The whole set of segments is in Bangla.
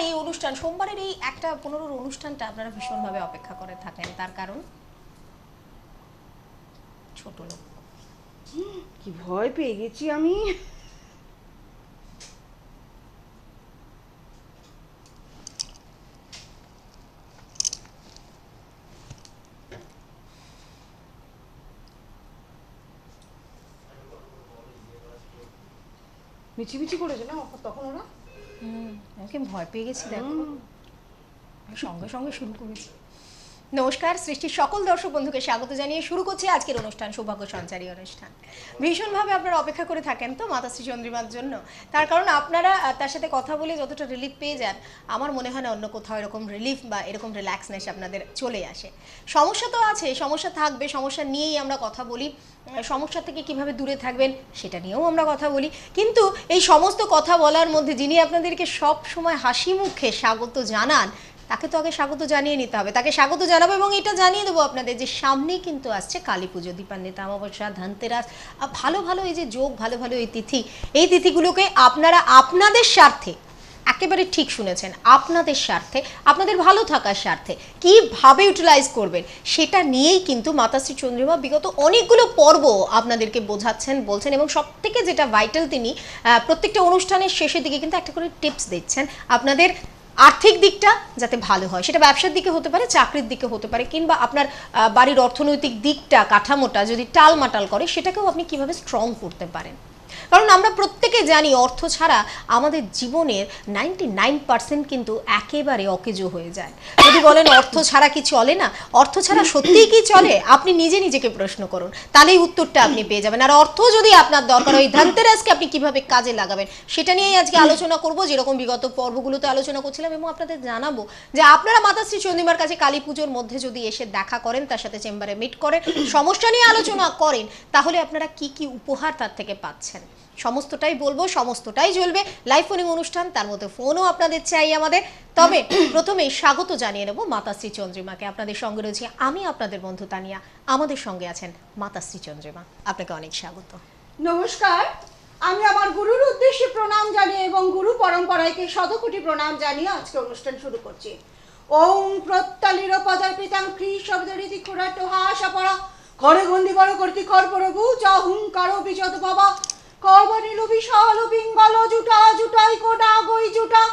এই অনুষ্ঠান, সোমবারের এই 1:15 অনুষ্ঠানটা আপনারা ভীষণভাবে অপেক্ষা করে থাকেন, তার কারণ ছোট লোক। কি ভয় পেয়ে গেছি আমি। মিছিমিছি করেছে না তখন ওরা। আমাকে ভয় পেয়ে গেছি, দেখো সঙ্গে সঙ্গে শুরু করেছি। নমস্কার, সৃষ্টির সকল দর্শক বন্ধুকে স্বাগত জানিয়ে শুরু করছি আজকের অনুষ্ঠান, সৌভাগ্য সঞ্চারী অনুষ্ঠান। ভীষণভাবে আপনারা অপেক্ষা করে থাকেন তো মাতাশ্রী চন্দ্রিমার জন্য, তার কারণ আপনারা তার সাথে কথা বলে যতটা রিলিফ পেয়ে যান, আমার মনে হয় না অন্য কোথাও এরকম রিলিফ বা এরকম রিল্যাক্সনেস আপনাদের চলে আসে। সমস্যা তো আছে, সমস্যা থাকবে, সমস্যা নিয়েই আমরা কথা বলি। সমস্যা থেকে কিভাবে দূরে থাকবেন সেটা নিয়েও আমরা কথা বলি, কিন্তু এই সমস্ত কথা বলার মধ্যে যিনি আপনাদেরকে সব সময় হাসি মুখে স্বাগত জানান, তাকে তো আগে স্বাগত জানিয়ে নিতে হবে। তাকে স্বাগত জানাবো এবং এটা জানিয়ে দেবো আপনাদের যে সামনেই কিন্তু আসছে কালী পুজো, দীপান্বিতা অমাবস্যা, ধনতেরাস, ভালো ভালো এই যে যোগ, ভালো ভালো এই তিথি, এই তিথিগুলোকে আপনারা আপনাদের স্বার্থে, একেবারে ঠিক শুনেছেন, আপনাদের স্বার্থে, আপনাদের ভালো থাকার স্বার্থে কীভাবে ইউটিলাইজ করবেন সেটা নিয়েই কিন্তু মাতাশ্রী চন্দ্রিমা বিগত অনেকগুলো পর্ব আপনাদেরকে বোঝাচ্ছেন, বলছেন, এবং সব থেকে যেটা ভাইটাল, তিনি প্রত্যেকটা অনুষ্ঠানের শেষের দিকে কিন্তু একটা করে টিপস দিচ্ছেন আপনাদের আর্থিক দিকটা যাতে ভালো হয়। সেটা ব্যবসার দিকে হতে পারে, চাকরির দিকে হতে পারে, কিংবা আপনার বাড়ির অর্থনৈতিক দিকটা, কাঠামোটা যদি টালমাটাল করে সেটাকেও আপনি কিভাবে স্ট্রং করতে পারেন। কারণ আমরা প্রত্যেকে জানি অর্থ ছাড়া আমাদের জীবনের 99% কিন্তু একেবারে অকেজো হয়ে যায়। যদি বলেন অর্থ ছাড়া কি চলে না, অর্থ ছাড়া সত্যিই কি চলে, আপনি নিজে নিজেকে প্রশ্ন করুন, তাহলেই উত্তরটা আপনি পেয়ে যাবেন। আর অর্থ যদি আপনার দরকার হয়, ধনতেরাসকে আপনি কিভাবে কাজে লাগাবেন সেটা নিয়েই আজকে আলোচনা করব, যেরকম বিগত পর্বগুলোতে আলোচনা করছিলাম, এবং আপনাদের জানাবো যে আপনারা মাতাশ্রী চন্দ্রিমার কাছে কালী পুজোর মধ্যে যদি এসে দেখা করেন, তার সাথে চেম্বারে মিট করেন, সমস্যা নিয়ে আলোচনা করেন, তাহলে আপনারা কি কি উপহার তার থেকে পাচ্ছেন সমস্তটাই বলবো, সমস্তটাই চলবে লাইভ ফোনিং অনুষ্ঠান, তার মধ্যে ফোনও আপনাদের চাই আমাদের। তবে প্রথমেই স্বাগত জানিয়ে নেব মাতাশ্রী চন্দ্রিমাকে। আপনাদের সঙ্গে রয়েছে আমি, আপনাদের বন্ধু তানিয়া, আমাদের সঙ্গে আছেন মাতাশ্রী চন্দ্রিমা। আপনাকে অনেক স্বাগত। নমস্কার, আমি আমার গুরুর উদ্দেশ্যে প্রণাম জানিয়ে এবং গুরু পরম্পরাকে শতকোটি প্রণাম জানিয়ে আজকে অনুষ্ঠান শুরু করছি। ওম প্রত্যালির পদার্পিতাং খ্রি শব্দরীতি খুরাটো হাসাপরা ঘরে গন্ডি বড় কর্তি খরপরভু চ হুঙ্কার বিজত বাবা কর্বনীল বিশাল পিঙ্গল জুটা জুটাই কোটা গই জুটা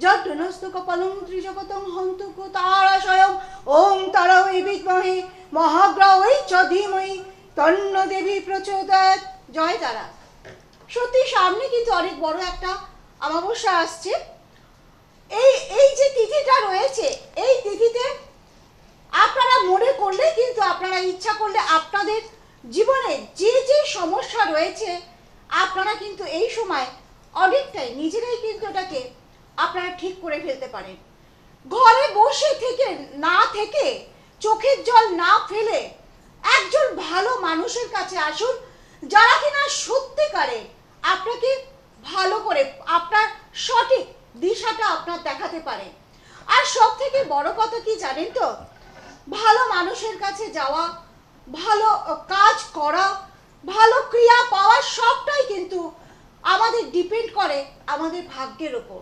জড্ডনস্ত কপালং ত্রিজগতং হন্তুকু তারাশয়ং ওম তারাই বিদ্মহে মহাগ্রহৈ চ ধীমহি তন্ন দেবী প্রচোদয়াৎ। জয় তারা। সত্যি সামনে কিন্তু অনেক বড় একটা অমাবস্যা আসছে। এই যে তিথিটা রয়েছে, এই তিথিতে আপনারা মনে করলে কিন্তু, আপনারা ইচ্ছা করলে, আপনাদের জীবনে যে যে সমস্যা রয়েছে আপনারা কিন্তু এই সময় অনেকটাই নিজেরাই কিন্তু এটাকে আপনারা ঠিক করে ফেলতে পারেন। ঘরে বসে থেকে না থেকে, চোখের জল না ফেলে একজন ভালো মানুষের কাছে আসুন, যারা কিনা সত্যিকারে আপনাকে ভালো করে আপনার সঠিক দিশাটা আপনার দেখাতে পারে। আর সব থেকে বড় কথা কি জানেন তো, ভালো মানুষের কাছে যাওয়া, ভালো কাজ করা, ভালো ক্রিয়া পাওয়া, সবটাই কিন্তু আমাদের ডিপেন্ড করে আমাদের ভাগ্যের ওপর।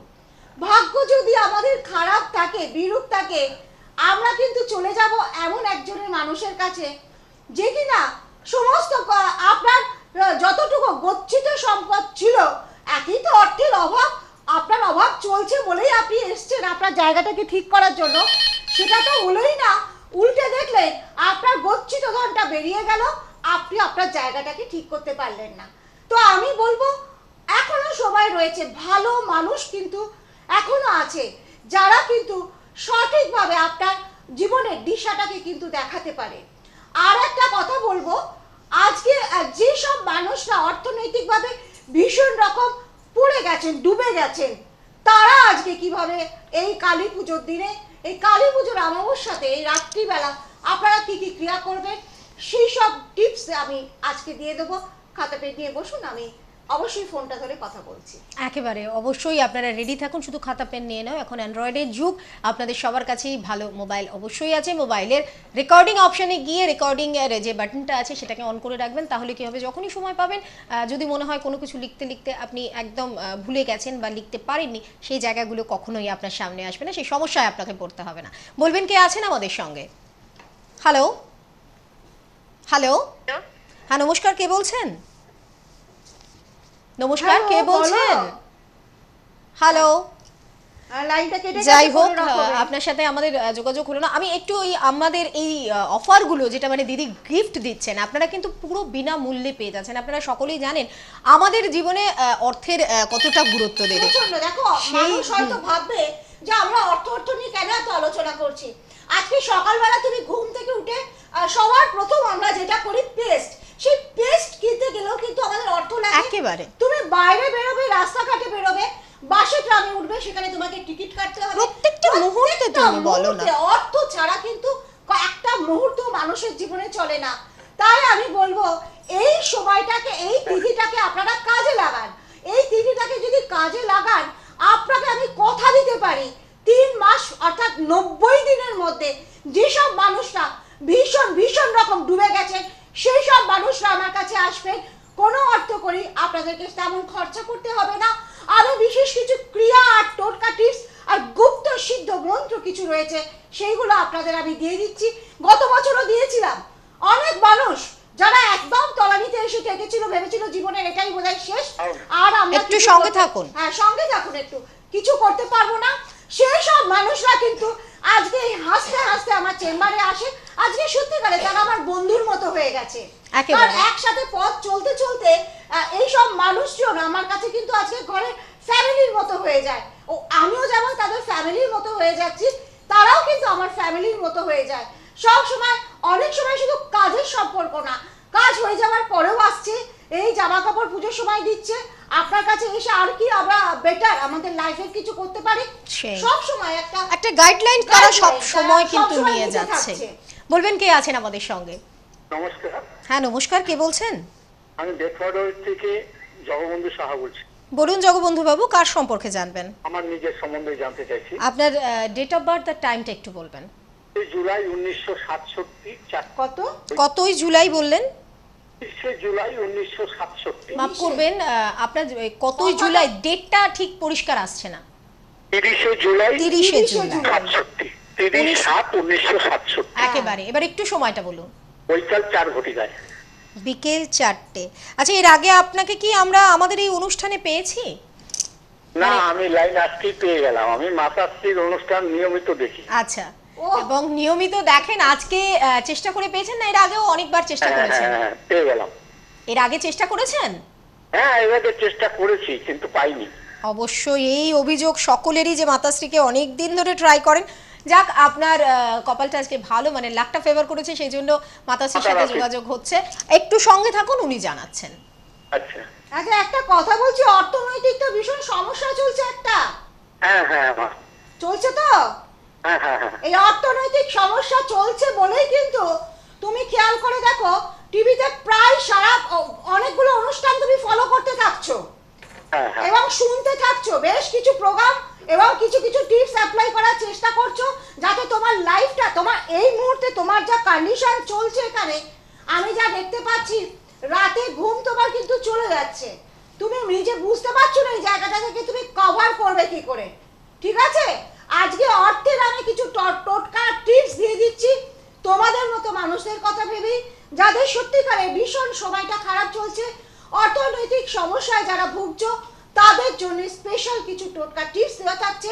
ভাগ্য যদি আমাদের খারাপ থাকে, বিরূপ থাকে, আমরা কিন্তু চলে যাব এমন একজনের মানুষের কাছে যে কিনা সমস্ত আপনার যতটুকু গচ্ছিত সম্পদ ছিল, একই তো অর্থের অভাব, আপনার অভাব চলছে বলেই আপনি এসছেন আপনার জায়গাটাকে ঠিক করার জন্য, সেটা তো হলোই না। উল্টে দেখলে আপনার গচ্ছিত ধনটা বেরিয়ে গেল, আপনি আপনার জায়গাটাকে ঠিক করতে পারলেন না। তো আমি বলবো এখনো সময় রয়েছে, ভালো মানুষ কিন্তু এখনো আছে যারা কিন্তু সঠিকভাবে আপনার জীবনের দিশাটাকে কিন্তু দেখাতে পারে। আর একটা কথা বলবো, আজকে যেসব মানুষরা অর্থনৈতিকভাবে ভীষণ রকম পড়ে গেছেন, ডুবে গেছেন, তারা আজকে কিভাবে এই কালী পুজোর দিনে, এই কালী পুজোর অমাবস্যাতে, এই রাত্রিবেলা আপনারা কি কি ক্রিয়া করবেন, সেই সব টিপস আমি আজকে দিয়ে দেবো। খাতা পেন নিয়ে বসুন, আমি অবশ্যই ফোনটা ধরে কথা বলছি। একেবারে অবশ্যই আপনারা রেডি থাকুন, শুধু খাতা পেন নিয়ে নাও। এখন অ্যান্ড্রয়েডের যুগ, আপনাদের সবার কাছেই ভালো মোবাইল অবশ্যই আছে। মোবাইলের রেকর্ডিং অপশানে গিয়ে রেকর্ডিং এর যে বাটনটা আছে সেটাকে অন করে রাখবেন, তাহলে কি হবে, যখনই সময় পাবেন যদি মনে হয় কোনো কিছু লিখতে লিখতে আপনি একদম ভুলে গেছেন বা লিখতে পারেননি, সেই জায়গাগুলো কখনোই আপনার সামনে আসবে না, সেই সমস্যায় আপনাকে পড়তে হবে না। বলবেন কে আছেন আমাদের সঙ্গে? হ্যালো হ্যালো, হ্যাঁ নমস্কার, কে বলছেন? নমস্কার, কে বলছেন? হ্যালো, লাইনটা কেটে যাই হোক আপনার সাথে আমাদের যোগাযোগ হলো না। আমি একটু ওই আমাদের এই অফারগুলো যেটা মানে দিদি গিফট দিচ্ছেন, আপনারা কিন্তু পুরো বিনামূল্যে পেয়ে যাচ্ছেন। আপনারা সকলেই জানেন আমাদের জীবনে অর্থের কতটা গুরুত্ব দেবে। দেখো, মানুষ হয়তো ভাববে যে আমরা অর্থ নিয়ে কেন এত আলোচনা করছি। আজকে সকালবেলা তুমি ঘুম থেকে উঠে সবার প্রথম আমরা যেটা করি পেস্ট, সেই পেস্ট কিনতে গেলেও কিন্তু আমাদের অর্থ লাগে। একেবারে তুমি বাইরে বেরোবে, রাস্তাঘাটে বেরোবে, বাসে ট্রামে উঠবে, সেখানে তোমাকে টিকিট কাটতে হবে। প্রত্যেকটা মুহূর্তে তুমি বলো না, অর্থ ছাড়া কিন্তু একটা মুহূর্ত মানুষের জীবনে চলে না। তাই আমি বলবো এই সময়টাকে, এই তিথিটাকে আপনারা কাজে লাগান। এই তিথিটাকে যদি কাজে লাগান, আপনাকে আমি কথা দিতে পারি 3 মাস অর্থাৎ 90 দিনের মধ্যে যেসব মানুষরা ভীষণ ভীষণ রকম ডুবে গেছে, সেই সব মানুষরা আমার কাছে আসবেন। কোনো অর্থ করি আপনাদেরকে তেমন খরচা করতে হবে না। আরো বিশেষ কিছু ক্রিয়া আর টোটকা টিপস আর গুপ্ত সিদ্ধ মন্ত্র কিছু রয়েছে, সেইগুলো আপনাদের আমি দিয়ে দিচ্ছি। গত বছরও দিয়েছিলাম। অনেক মানুষ যারা একদম তলানিতে এসে ঠেকেছিল, ভেবেছিল জীবনের এটাই বোধহয় শেষ, আর আমরা একটু সঙ্গে থাকুন। হ্যাঁ, সঙ্গে থাকুন, একটু কিছু করতে পারবো না, সেই সব মানুষরা কিন্তু আজকে হাসতে হাসতে আমার চেম্বারে আসে। আজকে সত্যিকারে তারা আমার বন্ধুর মতো হয়ে গেছে। কারণ একসাথে পথ চলতে চলতে এই সব মানুষজন আমার কাছে কিন্তু আজকে ঘরের ফ্যামিলির মতো হয়ে যায়। ও আমিও যেমন তাদের ফ্যামিলির মতো হয়ে যাচ্ছি, তারাও কিন্তু আমার ফ্যামিলির মতো হয়ে যায়। সব সময়, অনেক সময় শুধু কাজের সম্পর্ক না, কাজ হয়ে যাওয়ার পরেও আসছে, এই জামা কাপড় পুজোর সময় দিচ্ছে, আপনার কাছে এসে আর কি আমরা বেটার আমাদের লাইফে কিছু করতে পারি, সব সময় একটা গাইডলাইন তারা সব সময় কিন্তু নিয়ে যাচ্ছে। বলবেন কে আছেন আমাদের সঙ্গে? নমস্কার। হ্যাঁ নমস্কার, কে বলছেন? আমি বেথওয়ার্ড থেকে জগবন্ধু সাহা বলছি। বলুন জগবন্ধু বাবু, কার সম্পর্কে জানবেন? আমার নিজের সম্বন্ধে জানতে চাইছি। আপনার ডেট অফ বার্থ আর টাইমটা একটু বলবেন। জুলাই 1967। কতই জুলাই বললেন? 30 জুলাই 1967। মাফ করবেন, আপনার কতই জুলাই ডেটটা ঠিক পরিষ্কার আসছে না। 30 জুলাই 30 জুলাই 67, 30/7/1967। একেবারে, এবার একটু সময়টা বলুন। বৈকাল 4 ঘটিকায়। বিকেল 4টে। আচ্ছা, এর আগে আপনাকে কি আমরা আমাদের এই অনুষ্ঠানে পেয়েছি? না, আমি লাইন আজকেই পেয়ে গেলাম। আমি মাতাশ্রীর অনুষ্ঠান নিয়মিত দেখি। আচ্ছা, এবং নিয়মিত দেখেন, আজকে চেষ্টা করে পেয়েছেন না? এর আগেও অনেকবার চেষ্টা করেছেন? হ্যাঁ, পেয়ে গেলাম। এর আগে চেষ্টা করেছেন? হ্যাঁ, এবারে চেষ্টা করেছি কিন্তু পাইনি। অবশ্যই এই অভিযোগ সকলেরই যে মাতাশ্রীকে অনেক দিন ধরে ট্রাই করেন। যাক, আপনার কপালটা আজকে ভালো, মানে লাকটা ফেভার করেছে, সেই জন্য মাতাশ্রীর সাথে যোগাযোগ হচ্ছে। একটু সঙ্গে থাকুন, উনি জানাচ্ছেন। আচ্ছা আচ্ছা, একটা কথা বলছি, অর্থনৈতিক তো ভীষণ সমস্যা চলছে একটা। হ্যাঁ চলছে তো? হ্যাঁ। এই অর্থনৈতিক সমস্যা চলছে বলেই কিন্তু তুমি খেয়াল করে দেখো, টিভিতে প্রায় সারা অনেকগুলো অনুষ্ঠান তুমি ফলো করতে থাকছো এবং শুনতে থাকছো বেশ কিছু প্রোগ্রাম, এবং কিছু কিছু টিপস অ্যাপ্লাই করার চেষ্টা করছো, যাতে তোমার লাইফটা, তোমার এই মুহূর্তে তোমার যা কন্ডিশন চলছে এখানে, আমি যা দেখতে পাচ্ছি, রাতে ঘুম তোমার কিন্তু চলে যাচ্ছে। তুমি নিজে বুঝতে পারছো না এই জায়গাটা থেকে তুমি কভার করবে কি করে। ঠিক আছে, আজকে অর্থের আমি কিছু টোটকা টিপস দিয়ে দিচ্ছি তোমাদের মতো মানুষদের কথা ভেবেই, যাদের সত্যিকারে ভীষণ সময়টা খারাপ চলছে, অর্থনৈতিক সমস্যায় যারা ভুগছো, তাদের জন্য স্পেশাল কিছু টোটকা টিপস দেওয়া থাকছে।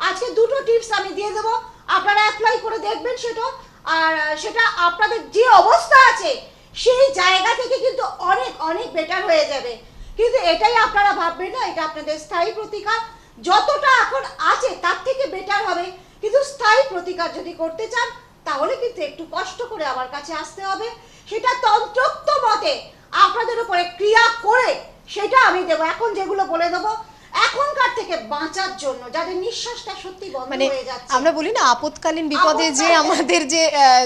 আজকে দুটো টিপস আমি দিয়ে দেবো, আপনারা অ্যাপ্লাই করে দেখবেন সেটা, আর সেটা আপনাদের যে অবস্থা আছে সেই জায়গা থেকে কিন্তু অনেক অনেক বেটার হয়ে যাবে। কিন্তু এটাই আপনারা ভাববেন না এটা আপনাদের স্থায়ী প্রতিকার, যতটা এখন আছে তার থেকে বেটার হবে। কিন্তু স্থায়ী প্রতিকার যদি করতে চান, তাহলে কিন্তু একটু কষ্ট করে আমার কাছে আসতে হবে। সেটা তন্ত্রোক্ত মতে আপনাদের উপরে ক্রিয়া করে সেটা আমি দেবো। এখন যেগুলো বলে দেবো এখনকার থেকে বাঁচার জন্য, যাদের নিঃশ্বাসটা সত্যি বন্ধ মানে হয়ে যাচ্ছে, আমরা বলি না আপৎকালীন বিপদে যে আপৎকালীন। আমাদের যে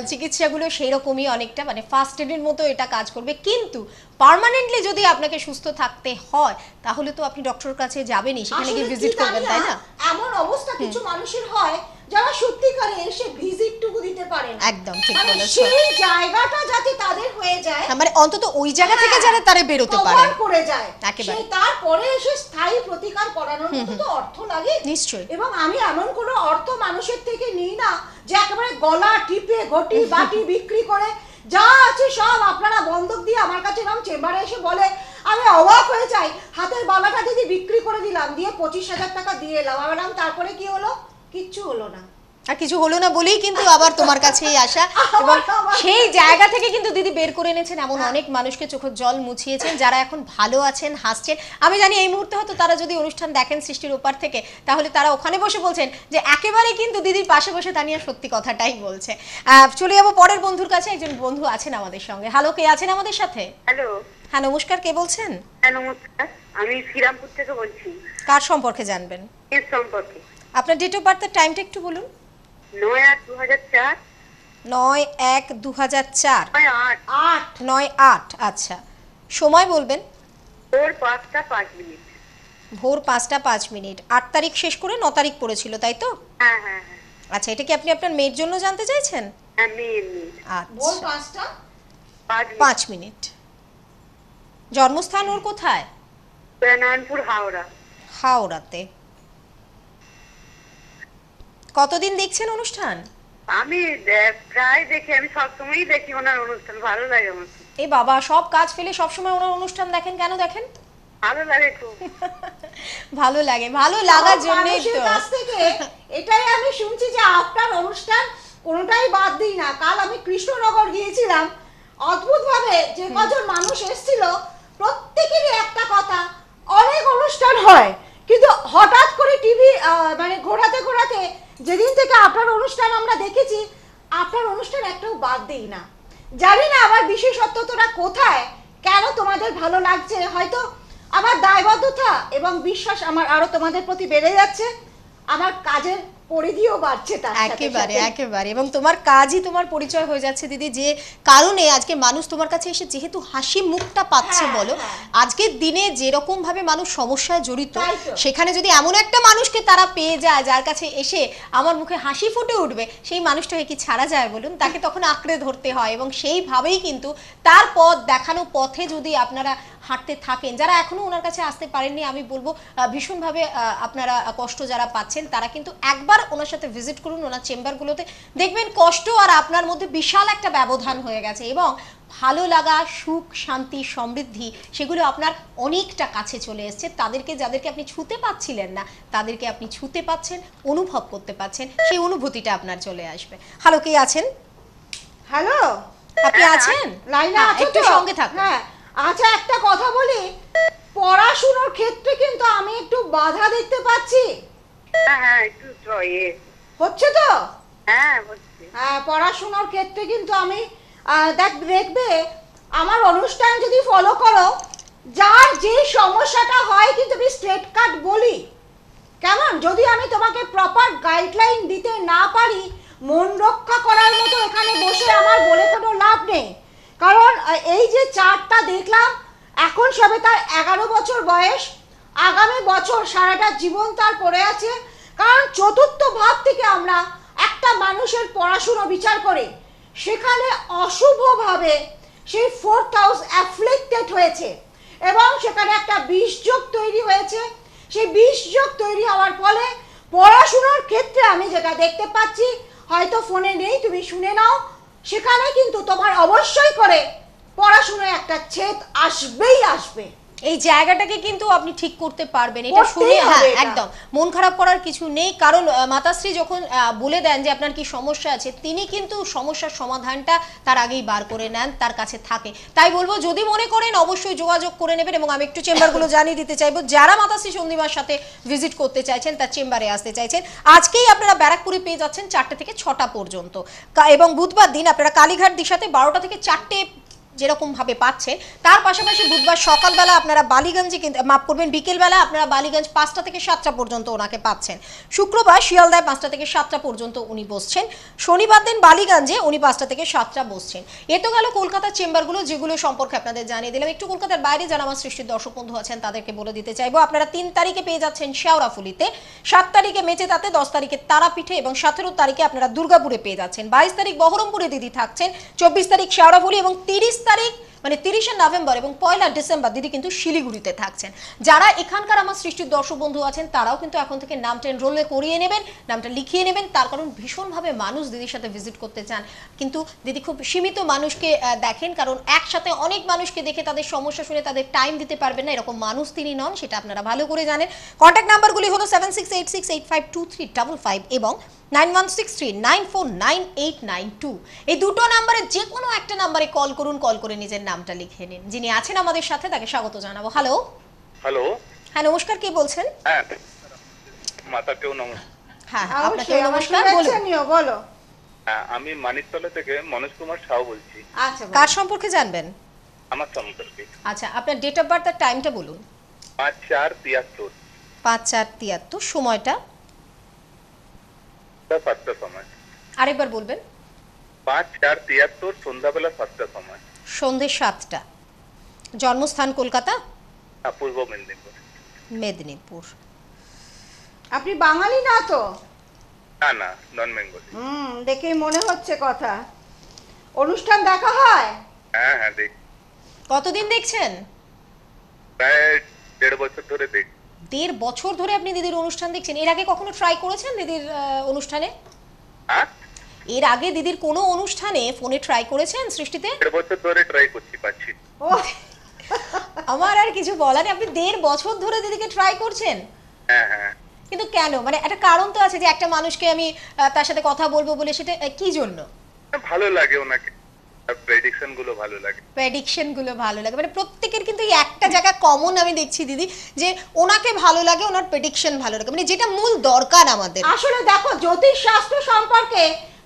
চিকিৎসাগুলো সেই রকমই অনেকটা মানে ফার্স্ট এডের মতো এটা কাজ করবে, কিন্তু পার্মানেন্টলি যদি আপনাকে সুস্থ থাকতে হয় তাহলে তো আপনি ডক্টরের কাছে যাবেনই, সেখানে আসলে গিয়ে কি ভিজিট করবেন, জানি তাই না, না? এমন অবস্থা কিছু মানুষের হয় যারা সত্যিকারে এসে ভিজিটটুকু দিতে পারে না। একদম ঠিক মানে বলেছো। সেই জায়গাটা যাতে তাদের হয়ে যায়, মানে অন্তত ওই জায়গা থেকে যারা তারা বেরোতে cover পারে। করে যায়, একেবারে। সেই তারপরে এসে স্থায়ী প্রতিকার করানোর মতো তো অর্থ লাগে। নিশ্চয়ই। এবং আমি এমন কোনো অর্থ মানুষের থেকে নিই না যে একেবারে গলা টিপে ঘটি বাটি বিক্রি করে যা আছে সব আপনারা বন্ধক দিয়ে আমার কাছে এরকম চেম্বারে এসে বলে, আমি অবাক হয়ে যাই, হাতের বালাটা দিদি বিক্রি করে দিলাম, দিয়ে 25,000 টাকা দিয়ে এলাম। আমি বললাম তারপরে কি হলো? কিচ্ছু হলো না। আর কিছু হলো না বলেই কিন্তু আবার তোমার কাছেই আসা, এবং সেই জায়গা থেকে কিন্তু দিদি বের করে এনেছেন এমন অনেক মানুষকে, চোখের জল মুছিয়েছেন, যারা এখন ভালো আছেন, হাসছেন। আমি জানি এই মুহূর্তে হয়তো তারা যদি অনুষ্ঠান দেখেন সৃষ্টির ওপার থেকে, তাহলে তারা ওখানে বসে বলছেন যে একেবারে কিন্তু দিদির পাশে বসে তানিয়া সত্যি কথাটাই বলছে। চলে যাবো পরের বন্ধুর কাছে। একজন বন্ধু আছেন আমাদের সঙ্গে। হ্যালো, কে আছেন আমাদের সাথে? হ্যালো। হ্যাঁ নমস্কার, কে বলছেন? হ্যাঁ নমস্কার, আমি শ্রীরামপুর থেকে বলছি। কার সম্পর্কে জানবেন? এর সম্পর্কে। আপনার ডেট অফ বার্থের টাইমটা একটু বলুন। 9/8/2004। 9/1/2004। 9/8। 9/8, আচ্ছা। সময় বলবেন। ভোর 5টা 5 মিনিট। ভোর 5টা 5 মিনিট। 8 তারিখ শেষ করে 9 তারিখ পড়েছিল, তাই তো? হ্যাঁ হ্যাঁ হ্যাঁ আচ্ছা, এটা কি আপনি আপনার মেয়ের জন্য জানতে চাইছেন? হ্যাঁ, মেয়ে। ভোর আচ্ছা, 5টা 5 মিনিট। 5 মিনিট। জন্মস্থান ওর কোথায়? নারায়ণপুর, হাওড়া। হাওড়াতে। কতদিন দেখছেন অনুষ্ঠান? আমি প্রায় দেখি, আমি সবসময়ই দেখি ওনার অনুষ্ঠান, ভালো লাগে আমার। এই বাবা, সব কাজ ফেলে সবসময় ওনার অনুষ্ঠান দেখেন, কেন দেখেন? ভালো লাগে খুব। ভালো লাগে, ভালো লাগার জন্যই মানুষের তো। কাছ থেকে এটাই আমি শুনছি যে আপনার অনুষ্ঠান কোনোটাই বাদ দিই না। কাল আমি কৃষ্ণনগর গিয়েছিলাম, অদ্ভুতভাবে যে কজন মানুষ এসেছিল প্রত্যেকেরই একটা কথা, অনেক অনুষ্ঠান হয় কিন্তু হঠাৎ করে টিভি মানে ঘোরাতে ঘোরাতে যেদিন থেকে আপনার অনুষ্ঠান আমরা দেখেছি, আপনার অনুষ্ঠান একটাও বাদ দিই না। জানি না আমার বিশেষত্বটা কোথায়, কেন তোমাদের ভালো লাগছে। হয়তো আমার দায়বদ্ধতা এবং বিশ্বাস আমার আরো তোমাদের প্রতি বেড়ে যাচ্ছে, আমার কাজের পরিধিও বাড়ছে তার সাথে একেবারে সাথে। একেবারে, এবং তোমার কাজই তোমার পরিচয় হয়ে যাচ্ছে দিদি, যে কারণে আজকে মানুষ তোমার কাছে এসে যেহেতু হাসি মুখটা পাচ্ছে, হ্যাঁ, বলো হ্যাঁ। আজকের দিনে যেরকম ভাবে মানুষ সমস্যায় জড়িত, তাই তো। সেখানে যদি এমন একটা মানুষকে তারা পেয়ে যায় যার কাছে এসে আমার মুখে হাসি ফুটে উঠবে, সেই মানুষটাকে কি ছাড়া যায় বলুন? তাকে তখন আঁকড়ে ধরতে হয়, এবং সেইভাবেই কিন্তু তার পথ দেখানো পথে যদি আপনারা হাঁটতে থাকেন, যারা এখনো ওনার কাছে আসতে পারেননি, আমি বলবো ভীষণভাবে আপনারা কষ্ট যারা পাচ্ছেন তারা কিন্তু একবার ওনার সাথে ভিজিট করুন, ওনার চেম্বারগুলোতে দেখবেন কষ্ট আর আপনার মধ্যে বিশাল একটা ব্যবধান হয়ে গেছে, এবং ভালো লাগা, সুখ, শান্তি, সমৃদ্ধি সেগুলো আপনার অনেকটা কাছে চলে এসেছে। তাদেরকে, যাদেরকে আপনি ছুঁতে পাচ্ছিলেন না, তাদেরকে আপনি ছুঁতে পাচ্ছেন, অনুভব করতে পাচ্ছেন, সেই অনুভূতিটা আপনার চলে আসবে। হ্যালো, কে আছেন? হ্যালো, আপনি আছেন লাইনে হ্যাঁ, আছো একটু তো? সঙ্গে থাকুন। হ্যাঁ, আচ্ছা একটা কথা বলি, পড়াশোনার ক্ষেত্রে কিন্তু আমি একটু বাধা দেখতে পাচ্ছি। হ্যাঁ হ্যাঁ, একটু হচ্ছে তো? হ্যাঁ হচ্ছে। হ্যাঁ, পড়াশোনার ক্ষেত্রে কিন্তু আমি দেখবে আমার অনুষ্ঠান যদি ফলো করো, যার যে সমস্যাটা হয় কিন্তু আমি স্ট্রেট কাট বলি, কেমন? যদি আমি তোমাকে প্রপার গাইডলাইন দিতে না পারি, মন রক্ষা করার মতো এখানে বসে আমার বলে কোনো লাভ নেই। কারণ এই যে চার্টটা দেখলাম, এখন সবে তার 11 বছর বয়স, আগামী বছর সারাটা জীবন তার পড়ে আছে। কারণ চতুর্থ ভাব থেকে আমরা একটা মানুষের পড়াশুনো বিচার করি, সেখানে অশুভভাবে সেই 4th হাউস অ্যাফ্লিক্টেড হয়েছে, এবং সেখানে একটা বিষযোগ তৈরি হয়েছে। সেই বিষযোগ তৈরি হওয়ার ফলে পড়াশোনার ক্ষেত্রে আমি যেটা দেখতে পাচ্ছি, হয়তো ফোনে নেই, তুমি শুনে নাও, সেখানে কিন্তু তোমার অবশ্যই করে পড়াশোনায় একটা ছেদ আসবেই আসবে। এই জায়গাটাকে কিন্তু আপনি ঠিক করতে পারবেন, এটা করতেই শুনে হবে হ্যাঁ এটা। একদম মন খারাপ করার কিছু নেই। কারণ মাতাশ্রী যখন বলে দেন যে আপনার কি সমস্যা আছে, তিনি কিন্তু সমস্যার সমাধানটা তার আগেই বার করে নেন, তার কাছে থাকে। তাই বলবো, যদি মনে করেন অবশ্যই যোগাযোগ করে নেবেন। এবং আমি একটু চেম্বারগুলো জানিয়ে দিতে চাইবো, যারা মাতাশ্রী সন্দীমার সাথে ভিজিট করতে চাইছেন, তার চেম্বারে আসতে চাইছেন, আজকেই আপনারা ব্যারাকপুরে পেয়ে যাচ্ছেন 4টে থেকে 6টা পর্যন্ত, এবং বুধবার দিন আপনারা কালীঘাট দিশাতে 12টা থেকে 4টে যেরকম ভাবে পাচ্ছেন, তার পাশাপাশি বুধবার সকালবেলা আপনারা বালিগঞ্জে কিন্তু মাফ করবেন বিকেলবেলা আপনারা বালিগঞ্জ 5টা থেকে 7টা পর্যন্ত ওনাকে পাচ্ছেন। শুক্রবার শিয়ালদায় 5টা থেকে 7টা পর্যন্ত উনি বসছেন। শনিবার দিন বালিগঞ্জে উনি 5টা থেকে 7টা বসছেন। এ তো গেল কলকাতার চেম্বারগুলো, যেগুলো সম্পর্কে আপনাদের জানিয়ে দিলাম। একটু কলকাতার বাইরে যারা আমার সৃষ্টির দর্শক বন্ধু আছেন তাদেরকে বলে দিতে চাইবো, আপনারা 3 তারিখে পেয়ে যাচ্ছেন শেওড়াফুলিতে, 7 তারিখে মেচেদাতে, 10 তারিখে তারাপীঠে এবং 17 তারিখে আপনারা দুর্গাপুরে পেয়ে যাচ্ছেন। 22 তারিখ বহরমপুরে দিদি থাকছেন, 24 তারিখ শেওড়াফুলি এবং 30 তারিখ মানে 30শে নভেম্বর এবং 1লা ডিসেম্বর দিদি কিন্তু শিলিগুড়িতে থাকছেন। যারা এখানকার আমার সৃষ্টির দর্শক বন্ধু আছেন তারাও কিন্তু এখন থেকে নামটা এনরোলে করিয়ে নেবেন, নামটা লিখিয়ে নেবেন, তার কারণ ভীষণভাবে মানুষ দিদির সাথে ভিজিট করতে চান, কিন্তু দিদি খুব সীমিত মানুষকে দেখেন, কারণ একসাথে অনেক মানুষকে দেখে তাদের সমস্যা শুনে তাদের টাইম দিতে পারবেন না, এরকম মানুষ তিনি নন, সেটা আপনারা ভালো করে জানেন। কন্ট্যাক্ট নাম্বারগুলি হলো 7686852355 এবং 9163949892। এই দুটো নাম্বারে যে কোনো একটা নাম্বারে কল করুন, কল করে নিজের নামটা লিখে নিন। যিনি আছেন আমাদের সাথে তাকে স্বাগত জানাবো। হ্যালো। হ্যালো। হ্যাঁ নমস্কার, কে বলছেন? হ্যাঁ, মাতাকেও নমস্কার। হ্যাঁ আপনাকে অবশ্যই, আমার নমস্কার, শুভেচ্ছা বলুন। নিও, বলো। হ্যাঁ, আমি মানিকতলা থেকে মনোজ কুমার সাউ বলছি। আচ্ছা, বলো। কার সম্পর্কে জানবেন? আমার সম্পর্কে। আচ্ছা, আপনার ডেট অফ বার্থ আর টাইমটা বলুন। 5/4/73। 5/4/73, সময়টা 7টার সময়। আরেকবার বলবেন। 5/4/73 সন্ধ্যাবেলা 7টার সময়। সন্ধে 7টা। জন্মস্থান কলকাতা? পূর্ব মেদিনীপুর। মেদিনীপুর। আপনি বাঙালি না তো? না না, নন বেঙ্গলি। দেখেই মনে হচ্ছে কথা। অনুষ্ঠান দেখা হয়? হ্যাঁ হ্যাঁ, দেখ কতদিন দেখছেন? প্রায় 1.5 বছর ধরে দেখ। 1.5 বছর ধরে আপনি দিদির অনুষ্ঠান দেখছেন? এর আগে কখনো ট্রাই করেছেন দিদির অনুষ্ঠানে? হ্যাঁ, এর আগে দিদির কোনো অনুষ্ঠানে ফোনে ট্রাই করেছেন সৃষ্টিতে? 1.5 বছর ধরে ট্রাই করছি, পাচ্ছি। ও আমার আর কিছু বলার নেই, আপনি 1.5 বছর ধরে দিদিকে ট্রাই করছেন, হ্যাঁ হ্যাঁ। কিন্তু কেন? মানে একটা কারণ তো আছে যে একটা মানুষকে আমি তার সাথে কথা বলবো বলে, সেটা কি জন্য? ভালো লাগে ওনাকে, আর প্রেডিকশন গুলো ভালো লাগে। প্রেডিকশন গুলো ভালো লাগে, মানে প্রত্যেকের কিন্তু এই একটা জায়গা কমন আমি দেখছি দিদি, যে ওনাকে ভালো লাগে, ওনার প্রেডিকশন ভালো লাগে, মানে যেটা মূল দরকার আমাদের। আসলে দেখো, জ্যোতিষ শাস্ত্র সম্পর্কে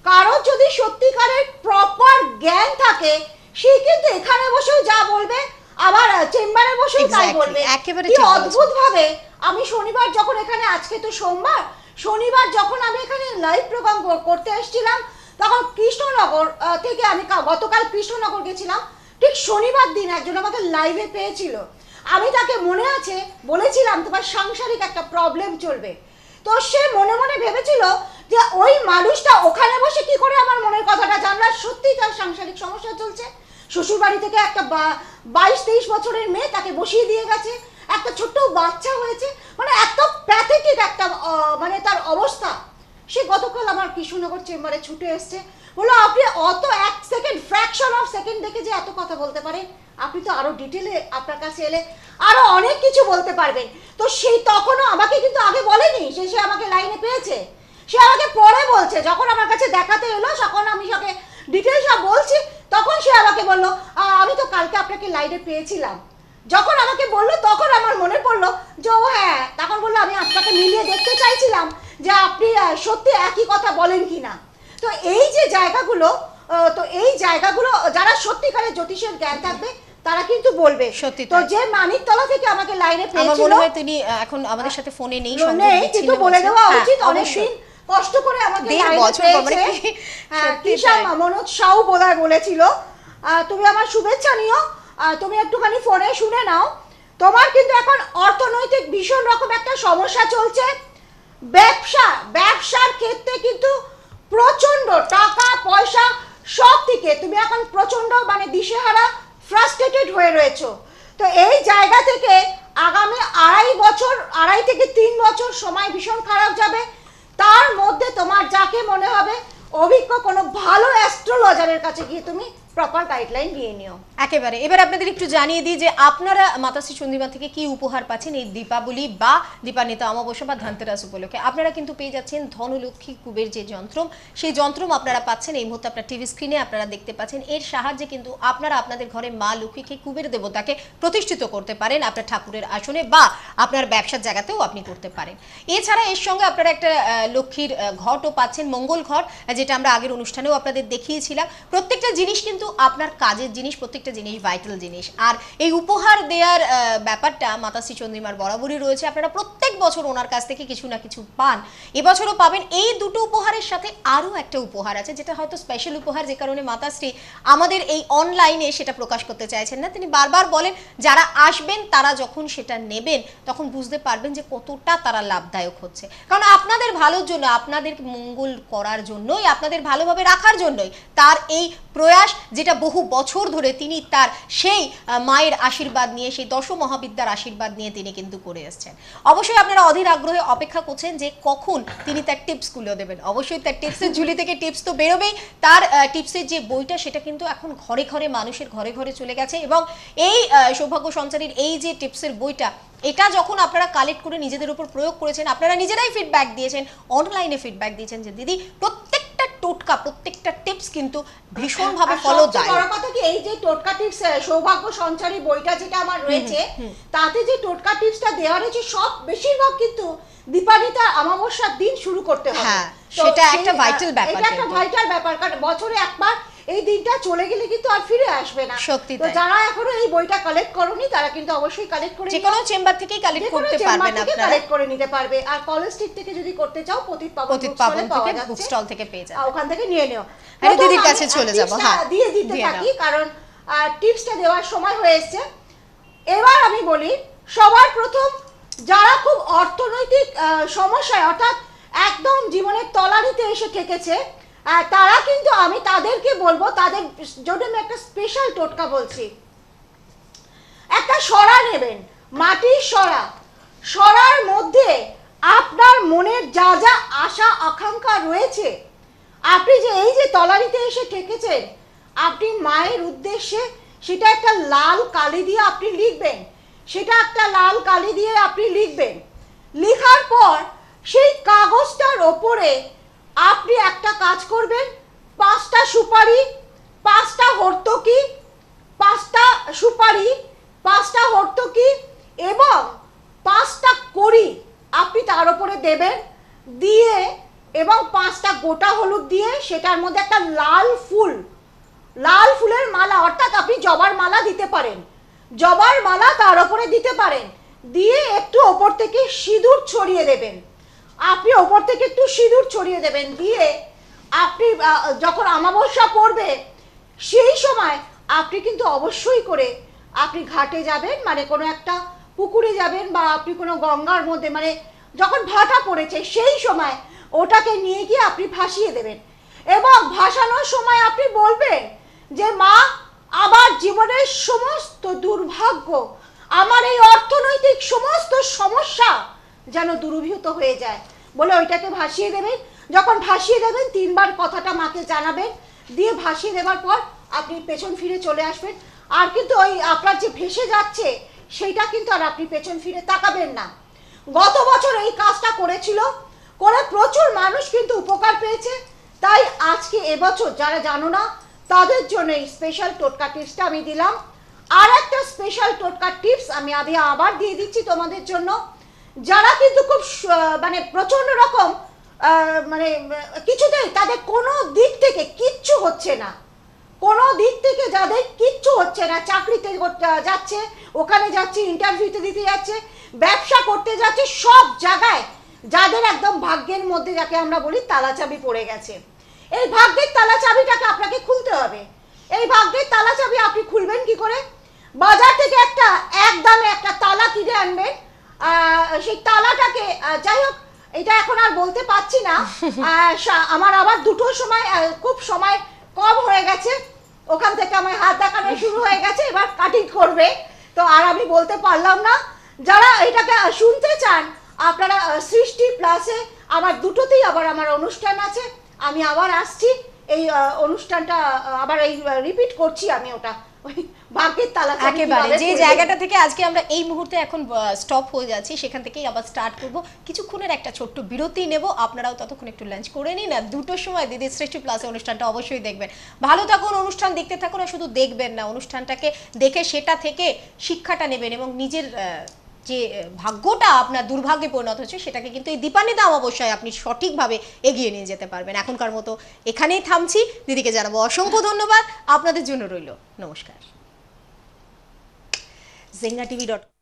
কারো যদি সত্যিকারের প্রপার জ্ঞান থাকে, সে কিন্তু এখানে বসেও যা বলবে, আবার চেম্বারে বসেও তাই Exactly, বলবে। একেবারে কি ঠিক বলেছেন। অদ্ভুত ভাবে আমি শনিবার যখন এখানে, আজকে তো সোমবার, শনিবার যখন আমি এখানে লাইভ প্রোগ্রাম করতে এসেছিলাম, তখন কৃষ্ণনগর থেকে আমি গতকাল কৃষ্ণনগর গেছিলাম, ঠিক শনিবার দিন একজন আমাকে লাইভে পেয়েছিল। আমি তাকে মনে আছে বলেছিলাম তোমার সাংসারিক একটা প্রবলেম চলবে, তো সে মনে মনে ভেবেছিল যে ওই মানুষটা ওখানে বসে কি করে আমার মনের কথাটা জানলো। সত্যি তার সাংসারিক সমস্যা চলছে, শ্বশুর বাড়ি থেকে একটা 22-23 বছরের মেয়ে তাকে বসিয়ে দিয়ে গেছে, একটা ছোট্ট বাচ্চা হয়েছে, মানে এত প্যাথেটিক একটা মানে তার অবস্থা। সে গতকাল আমার কৃষ্ণনগর চেম্বারে ছুটে এসছে, বললো আপনি অত 1 সেকেন্ড, ফ্র্যাকশন অফ সেকেন্ড দেখে যে এত কথা বলতে পারেন, আপনি তো আরো ডিটেলে আপনার কাছে এলে আরো অনেক কিছু বলতে পারবেন। তো সেই তখনও আমাকে কিন্তু আগে বলেনি, সে আমাকে লাইনে পেয়েছে, সে আমাকে পরে বলছে, যখন আমার কাছে দেখাতে এলো তখন আমি তাকে ডিটেলস সব বলছি, তখন সে আমাকে বললো আমি তো কালকে আপনাকে লাইনে পেয়েছিলাম। যখন আমাকে বললো তখন আমার মনে পড়লো যে ও হ্যাঁ, তখন বললো আমি আপনাকে মিলিয়ে দেখতে চাইছিলাম যে আপনি সত্যি একই কথা বলেন কিনা। তো এই যে জায়গাগুলো, তো এই জায়গাগুলো যারা সত্যিকারের জ্যোতিষের জ্ঞান থাকবে তারা কিন্তু বলবে। সত্যি তো তাই। যে মানিকতলা থেকে আমাকে লাইনে আমার পেয়েছিল, মনে হয় তিনি এখন আমাদের সাথে ফোনে নেই, সংযোগ নেই, বিচ্ছিন্ন কিন্তু বলে হয়েছে। দেওয়া হ্যাঁ, উচিত, অবশ্যই। অনেকদিন কষ্ট করে আমাকে 1.5 লাইনে বছর পর, মানে পেয়েছে। সত্যি কিষান তাই। মনোজ সাউ বোধহয় বলেছিল, তুমি আমার শুভেচ্ছা নিও, তুমি একটুখানি ফোনে শুনে নাও। তোমার কিন্তু এখন অর্থনৈতিক ভীষণ রকম একটা সমস্যা চলছে, ব্যবসার ক্ষেত্রে কিন্তু প্রচন্ড টাকা পয়সা সব থেকে তুমি এখন প্রচন্ড মানে দিশেহারা, ফ্রাস্ট্রেটেড হয়ে রয়েছো। তো এই জায়গা থেকে আগামী 2.5 থেকে 3 বছর সময় ভীষণ খারাপ যাবে। তার মধ্যে তোমার যাকে মনে হবে অভিজ্ঞ কোনো ভালো অ্যাস্ট্রোলজারের কাছে গিয়ে তুমি প্রপার গাইডলাইন নিয়ে নিও। একেবারে। এবার আপনাদের একটু জানিয়ে দিই যে আপনারা মাতাশ্রী চন্দ্রিমা থেকে কি উপহার পাচ্ছেন এই দীপাবলি বা দীপান্বিতা অমাবস্যা বা ধনতেরাস উপলক্ষে। আপনারা কিন্তু পেয়ে যাচ্ছেন ধনলক্ষ্মী কুবের যে যন্ত্র, সেই যন্ত্র আপনারা পাচ্ছেন এই মুহূর্তে আপনার টিভি স্ক্রিনে আপনারা দেখতে পাচ্ছেন। এর সাহায্যে কিন্তু আপনারা আপনাদের ঘরে মা লক্ষ্মীকে, কুবের দেবতাকে প্রতিষ্ঠিত করতে পারেন আপনার ঠাকুরের আসনে, বা আপনার ব্যবসার জায়গাতেও আপনি করতে পারেন। এছাড়া এর সঙ্গে আপনারা একটা লক্ষ্মীর ঘটও পাচ্ছেন, মঙ্গল ঘট, যেটা আমরা আগের অনুষ্ঠানেও আপনাদের দেখিয়েছিলাম। প্রত্যেকটা জিনিস কিন্তু আপনার কাজের জিনিস, প্রত্যেকটা জিনিস ভাইটাল জিনিস। আর এই উপহার দেওয়ার ব্যাপারটা মাতাশ্রী চন্দ্রিমার বরাবরই রয়েছে। আপনারা প্রত্যেক বছর ওনার কাছ থেকে কিছু না কিছু পান, এবছরও পাবেন। এই দুটো উপহারের সাথে আরও একটা উপহার আছে, যেটা হয়তো স্পেশাল উপহার, যে কারণে মাতাশ্রী আমাদের এই অনলাইনে সেটা প্রকাশ করতে চাইছেন না। তিনি বারবার বলেন যারা আসবেন তারা যখন সেটা নেবেন তখন বুঝতে পারবেন যে কতটা তারা লাভদায়ক হচ্ছে। কারণ আপনাদের ভালোর জন্য, আপনাদের মঙ্গল করার জন্যই, আপনাদের ভালোভাবে রাখার জন্যই তার এই প্রয়াস, যেটা বহু বছর ধরে তিনি তার সেই মায়ের আশীর্বাদ নিয়ে, সেই দশ মহাবিদ্যার আশীর্বাদ নিয়ে তিনি কিন্তু করে এসেছেন। অবশ্যই আপনারা অধীর আগ্রহে অপেক্ষা করছেন যে কখন তিনি তার টিপসগুলো দেবেন। অবশ্যই তার টিপসের ঝুলি থেকে টিপস তো বেরোবেই। তার টিপসের যে বইটা সেটা কিন্তু এখন ঘরে ঘরে, মানুষের ঘরে ঘরে চলে গেছে। এবং এই সৌভাগ্য সঞ্চারীর এই যে টিপসের বইটা, এটা যখন আপনারা কালেক্ট করে নিজেদের উপর প্রয়োগ করেছেন, আপনারা নিজেরাই ফিডব্যাক দিয়েছেন, অনলাইনে ফিডব্যাক দিয়েছেন যে দিদি প্রত্যেকটা টোটকা, প্রত্যেকটা টিপস কিন্তু ভীষণভাবে ফলদায়ক। বড় কথা কি, এই যে টোটকা টিপস সৌভাগ্য সঞ্চারী বইটা যেটা আমার রয়েছে, তাতে যে টোটকা টিপসটা দেওয়া রয়েছে সব বেশিরভাগ কিন্তু দীপান্বিতা অমাবস্যার দিন শুরু করতে হবে। হ্যাঁ, সেটা একটা ভাইটাল ব্যাপার। এটা একটা ভাইটাল ব্যাপার, কারণ বছরে একবার এই দিনটা চলে গেলে কিন্তু আর ফিরে আসবে না। সত্যি তো তাই। যারা এখনো এই বইটা কালেক্ট করনি তারা কিন্তু অবশ্যই কালেক্ট করে যে কোনো চেম্বার থেকেই কালেক্ট করতে পারবেন আপনারা, কালেক্ট করে নিতে পারবে। আর কলেজ স্ট্রিট থেকে যদি করতে চাও পতিত পাবন থেকে বুক স্টল থেকে পেয়ে যাবেন, ওখান থেকে নিয়ে নিও। আরে দিদির কাছে চলে যাব। হ্যাঁ, দিয়ে দিতে থাকি, কারণ টিপসটা দেওয়ার সময় হয়ে এসেছে। এবার আমি বলি, সবার প্রথম যারা খুব অর্থনৈতিক সমস্যায়, অর্থাৎ একদম জীবনের তলানিতে এসে ঠেকেছে, তারা কিন্তু, আমি তাদেরকে বলবো, তাদের জন্য আমি একটা স্পেশাল টোটকা বলছি। একটা সরা নেবেন, মাটির সরা। সরার মধ্যে আপনার মনের যা যা আশা আকাঙ্ক্ষা রয়েছে, আপনি যে এই যে তলানিতে এসে ঠেকেছেন, আপনি মায়ের উদ্দেশ্যে সেটা একটা লাল কালি দিয়ে আপনি লিখবেন। সেটা একটা লাল কালি দিয়ে আপনি লিখবেন। লেখার পর সেই কাগজটার ওপরে আপনি একটা কাজ করবেন, 5টা সুপারি, 5টা হর্তকি, 5টা সুপারি, 5টা হর্তকি এবং 5টা কড়ি আপনি তার উপরে দেবেন। দিয়ে এবং 5টা গোটা হলুদ দিয়ে সেটার মধ্যে একটা লাল ফুল, লাল ফুলের মালা, অর্থাৎ আপনি জবার মালা দিতে পারেন, জবার মালা তার উপরে দিতে পারেন। দিয়ে একটু ওপর থেকে সিঁদুর ছড়িয়ে দেবেন। আপনি ওপর থেকে একটু সিঁদুর ছড়িয়ে দেবেন। দিয়ে আপনি যখন অমাবস্যা পড়বে সেই সময় আপনি কিন্তু অবশ্যই করে আপনি ঘাটে যাবেন, মানে কোনো একটা পুকুরে যাবেন, বা আপনি কোনো গঙ্গার মধ্যে, মানে যখন ভাটা পড়েছে সেই সময় ওটাকে নিয়ে গিয়ে আপনি ভাসিয়ে দেবেন। এবং ভাসানোর সময় আপনি বলবেন যে মা, আমার জীবনের সমস্ত দুর্ভাগ্য, আমার এই অর্থনৈতিক সমস্ত সমস্যা যেন দূরীভূত হয়ে যায় বলে ওইটাকে ভাসিয়ে দেবেন। যখন ভাসিয়ে দেবেন 3বার কথাটা মাকে জানাবেন। দিয়ে ভাসিয়ে দেওয়ার পর আপনি পেছন ফিরে চলে আসবেন। আর কিন্তু ওই আপনার যে ভেসে যাচ্ছে সেইটা কিন্তু আর আপনি পেছন ফিরে তাকাবেন না। গত বছর এই কাজটা করেছিল, করে প্রচুর মানুষ কিন্তু উপকার পেয়েছে। তাই আজকে এবছর যারা জানো না তাদের জন্য এই স্পেশাল টোটকা টিপসটা আমি দিলাম। আর একটা স্পেশাল টোটকা টিপস আমি আবার দিয়ে দিচ্ছি তোমাদের জন্য, যারা কিন্তু খুব মানে প্রচন্ড রকম মানে কিছুতেই তাদের কোনো দিক থেকে কিচ্ছু হচ্ছে না, কোনো দিক থেকে যাদের কিচ্ছু হচ্ছে না, চাকরিতে যাচ্ছে, ওখানে যাচ্ছে, ইন্টারভিউতে দিতে যাচ্ছে, ব্যবসা করতে যাচ্ছে, সব জায়গায় যাদের একদম ভাগ্যের মধ্যে, যাকে আমরা বলি তালাচাবি পড়ে গেছে, এই ভাগ্যের তালা চাবিটাকে আপনাকে খুলতে হবে। এই ভাগ্যের তালা চাবি আপনি খুলবেন কি করে? বাজার থেকে একটা একদমে একটা তালা কিনে আনবেন। সেই তালাটাকে, যাই হোক এটা এখন আর বলতে পারছি না, আমার আবার দুটোর সময় খুব সময় কম হয়ে গেছে, ওখান থেকে আমার হাত দেখানো শুরু হয়ে গেছে, এবার কাটিং করবে, তো আর আমি বলতে পারলাম না। যারা এটাকে শুনতে চান আপনারা সৃষ্টি প্লাসে আমার দুটোতেই আবার আমার অনুষ্ঠান আছে, আমি আবার আসছি, এই অনুষ্ঠানটা আবার এই রিপিট করছি আমি, ওটা ওই ভাগ্যের তালা একেবারে যে জায়গাটা থেকে আজকে আমরা এই মুহূর্তে এখন স্টপ হয়ে যাচ্ছি সেখান থেকেই আবার স্টার্ট করব। কিছুক্ষণের একটা ছোট্ট বিরতি নেব, আপনারাও ততক্ষণ একটু লাঞ্চ করে নিন। আর 2টোর সময় দিদি সৃষ্টি প্লাসে অনুষ্ঠানটা অবশ্যই দেখবেন। ভালো থাকুন, অনুষ্ঠান দেখতে থাকুন, আর শুধু দেখবেন না, অনুষ্ঠানটাকে দেখে সেটা থেকে শিক্ষাটা নেবেন এবং নিজের যে ভাগ্যটা আপনার দুর্ভাগ্যে পরিণত হচ্ছে সেটাকে কিন্তু এই দীপান্বিতা অমাবস্যায় আপনি সঠিকভাবে এগিয়ে নিয়ে যেতে পারবেন। এখনকার মতো এখানেই থামছি, দিদিকে জানাবো অসংখ্য ধন্যবাদ, আপনাদের জন্য রইল নমস্কার। zengatv.com